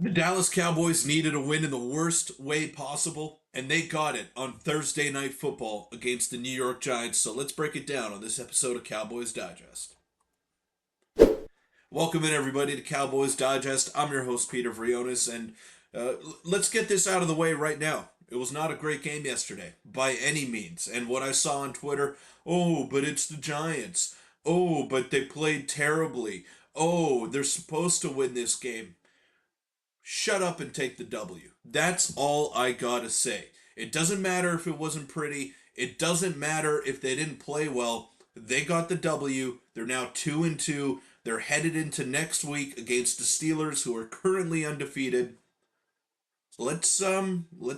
The Dallas Cowboys needed a win in the worst way possible, and they got it on Thursday Night Football against the New York Giants. So let's break it down on this episode of Cowboys Digest. Welcome in, everybody, to Cowboys Digest. I'm your host, Peter Vryonis, and let's get this out of the way right now. It was not a great game yesterday, by any means. And what I saw on Twitter, oh, but it's the Giants. Oh, but they played terribly. Oh, they're supposed to win this game. Shut up and take the W. That's all I gotta say. It doesn't matter if it wasn't pretty. It doesn't matter if they didn't play well. They got the W. They're now 2-2. They're headed into next week against the Steelers, who are currently undefeated. Let's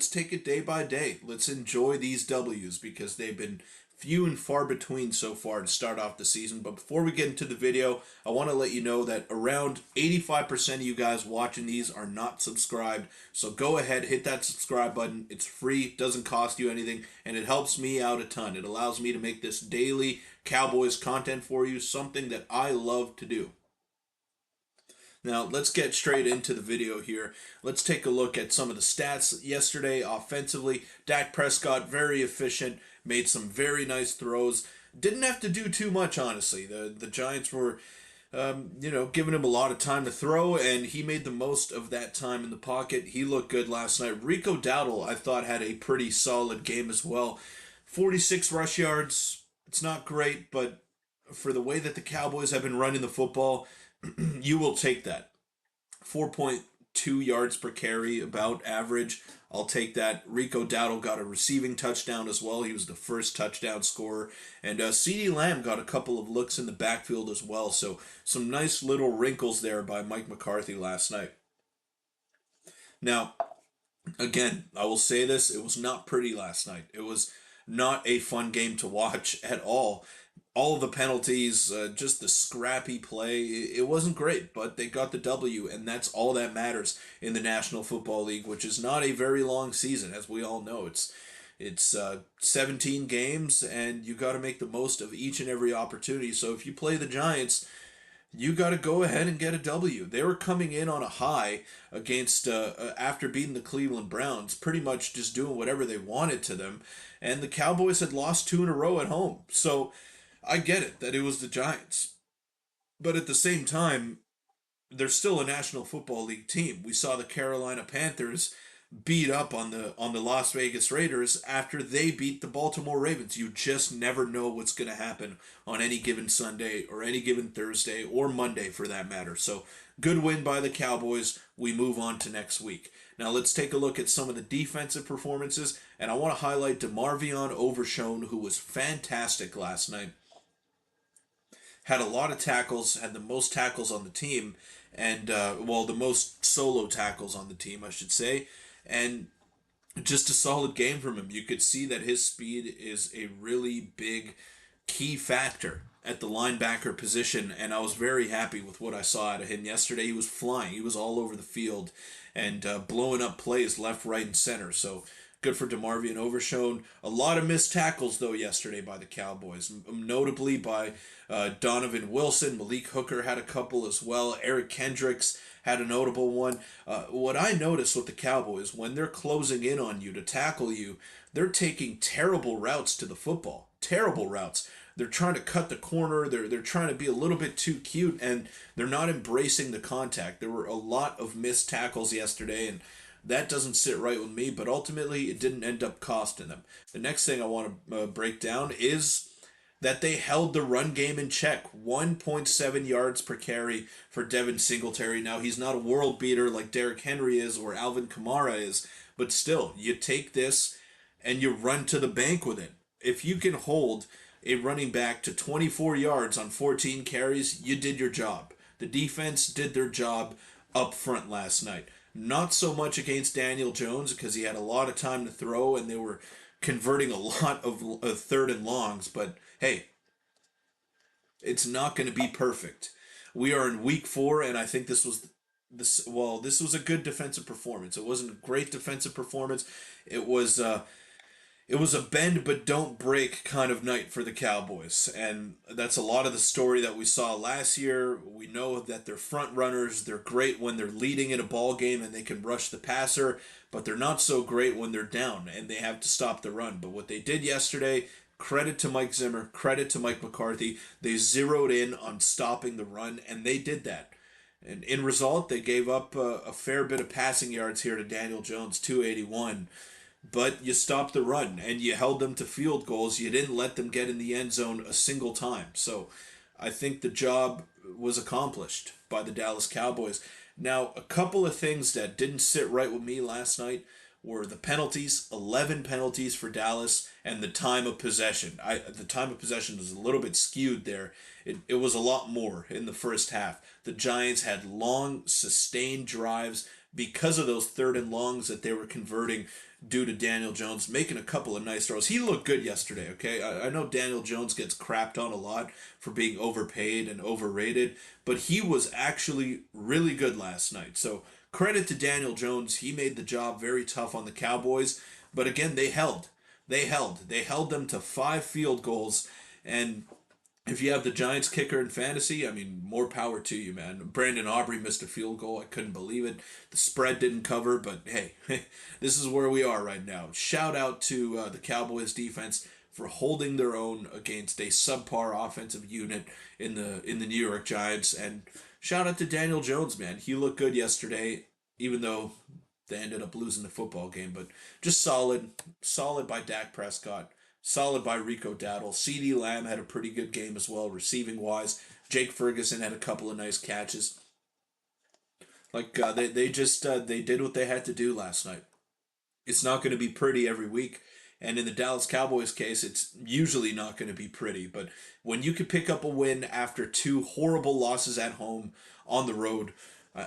take it day by day. Let's enjoy these W's because they've been few and far between so far to start off the season. But before we get into the video, I want to let you know that around 85% of you guys watching these are not subscribed. So go ahead, hit that subscribe button. It's free, doesn't cost you anything, and it helps me out a ton. It allows me to make this daily Cowboys content for you, something that I love to do. Now, let's get straight into the video here. Let's take a look at some of the stats yesterday offensively. Dak Prescott, very efficient, made some very nice throws. Didn't have to do too much, honestly. The Giants were, giving him a lot of time to throw, and he made the most of that time in the pocket. He looked good last night. Rico Dowdle, I thought, had a pretty solid game as well. 46 rush yards. It's not great, but for the way that the Cowboys have been running the football, you will take that. 4.2 yards per carry, about average. I'll take that. Rico Dowdle got a receiving touchdown as well. He was the first touchdown scorer. And CeeDee Lamb got a couple of looks in the backfield as well. So some nice little wrinkles there by Mike McCarthy last night. Now, again, I will say this, it was not pretty last night. It was not a fun game to watch at all of the penalties, just the scrappy play. It wasn't great, but they got the W, and that's all that matters in the National Football League, which is not a very long season, as we all know. It's 17 games, and you got to make the most of each and every opportunity. So if you play the Giants, you got to go ahead and get a W. They were coming in on a high against after beating the Cleveland Browns, pretty much just doing whatever they wanted to them, and the Cowboys had lost two in a row at home. So I get it that it was the Giants, but at the same time, they're still a National Football League team. We saw the Carolina Panthers beat up on the Las Vegas Raiders after they beat the Baltimore Ravens. You just never know what's going to happen on any given Sunday or any given Thursday or Monday for that matter. So, good win by the Cowboys. We move on to next week. Now let's take a look at some of the defensive performances, and I want to highlight DeMarvion Overshown, who was fantastic last night. Had a lot of tackles, had the most tackles on the team, and the most solo tackles on the team, I should say, and just a solid game from him. You could see that his speed is a really big key factor at the linebacker position, and I was very happy with what I saw out of him yesterday. He was flying, he was all over the field, and blowing up plays left, right, and center. So good for DeMarvion Overshown. A lot of missed tackles, though, yesterday by the Cowboys, notably by Donovan Wilson. Malik Hooker had a couple as well. Eric Kendricks had a notable one. What I noticed with the Cowboys, when they're closing in on you to tackle you, they're taking terrible routes to the football. Terrible routes. They're trying to cut the corner. They're trying to be a little bit too cute, and they're not embracing the contact. There were a lot of missed tackles yesterday, and that doesn't sit right with me, but ultimately it didn't end up costing them. The next thing I want to break down is that they held the run game in check. 1.7 yards per carry for Devin Singletary. Now, he's not a world beater like Derrick Henry is or Alvin Kamara is, but still, you take this and you run to the bank with it. If you can hold a running back to 24 yards on 14 carries, you did your job. The defense did their job up front last night. Not so much against Daniel Jones because he had a lot of time to throw and they were converting a lot of third and longs, but hey, it's not going to be perfect. We are in week 4, and I think this was a good defensive performance. It wasn't a great defensive performance. It was it was a bend but don't break kind of night for the Cowboys. And that's a lot of the story that we saw last year. We know that they're front runners. They're great when they're leading in a ball game and they can rush the passer, but they're not so great when they're down and they have to stop the run. But what they did yesterday, credit to Mike Zimmer, credit to Mike McCarthy, they zeroed in on stopping the run, and they did that. And in result, they gave up a fair bit of passing yards here to Daniel Jones, 281. But you stopped the run and you held them to field goals. You didn't let them get in the end zone a single time. So I think the job was accomplished by the Dallas Cowboys. Now, a couple of things that didn't sit right with me last night were the penalties, 11 penalties for Dallas, and the time of possession. The time of possession was a little bit skewed there. It was a lot more in the first half. The Giants had long, sustained drives because of those third and longs that they were converting due to Daniel Jones making a couple of nice throws. He looked good yesterday, okay? I know Daniel Jones gets crapped on a lot for being overpaid and overrated, but he was actually really good last night. So credit to Daniel Jones. He made the job very tough on the Cowboys, but again, they held. They held them to 5 field goals, and if you have the Giants kicker in fantasy, I mean, more power to you, man. Brandon Aubrey missed a field goal. I couldn't believe it. The spread didn't cover, but hey, this is where we are right now. Shout out to the Cowboys defense for holding their own against a subpar offensive unit in the New York Giants, and shout out to Daniel Jones, man. He looked good yesterday, even though they ended up losing the football game, but just solid by Dak Prescott. Solid by Rico Dowdle. CeeDee Lamb had a pretty good game as well, receiving wise. Jake Ferguson had a couple of nice catches. Like they did what they had to do last night. It's not going to be pretty every week, and in the Dallas Cowboys case, it's usually not going to be pretty. But when you can pick up a win after 2 horrible losses at home on the road,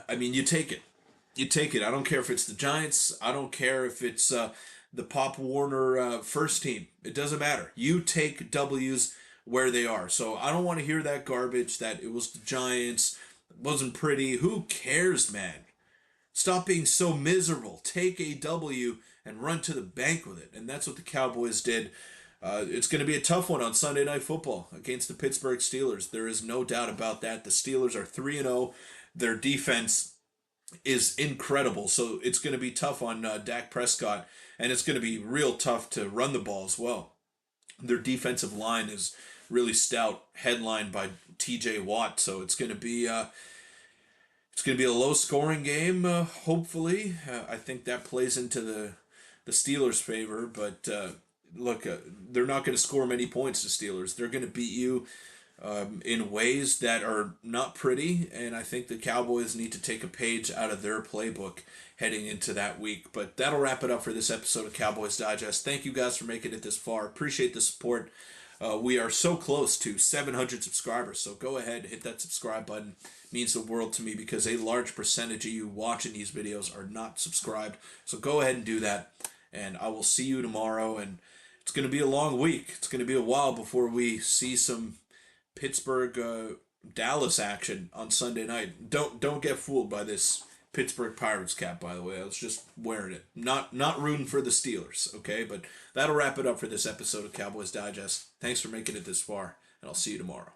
I mean, you take it. You take it. I don't care if it's the Giants. I don't care if it's the Pop Warner first team. It doesn't matter. You take W's where they are. So I don't want to hear that garbage that it was the Giants, it wasn't pretty. Who cares, man? Stop being so miserable. Take a W and run to the bank with it. And that's what the Cowboys did. It's going to be a tough one on Sunday Night Football against the Pittsburgh Steelers. There is no doubt about that. The Steelers are 3-0. Their defense is incredible. So it's going to be tough on Dak Prescott, and it's going to be real tough to run the ball as well. Their defensive line is really stout, headlined by T.J. Watt. So it's going to be a low scoring game. Hopefully, I think that plays into the Steelers' favor. But look, they're not going to score many points. The Steelers, they're going to beat you in ways that are not pretty, and I think the Cowboys need to take a page out of their playbook heading into that week. But that'll wrap it up for this episode of Cowboys Digest. Thank you guys for making it this far. Appreciate the support. We are so close to 700 subscribers, so go ahead, hit that subscribe button. It means the world to me because a large percentage of you watching these videos are not subscribed. So go ahead and do that, and I will see you tomorrow. And it's going to be a long week. It's going to be a while before we see some Pittsburgh Dallas action on Sunday night. Don't get fooled by this Pittsburgh Pirates cap, by the way. I was just wearing it. Not rooting for the Steelers, okay? But that'll wrap it up for this episode of Cowboys Digest. Thanks for making it this far, and I'll see you tomorrow.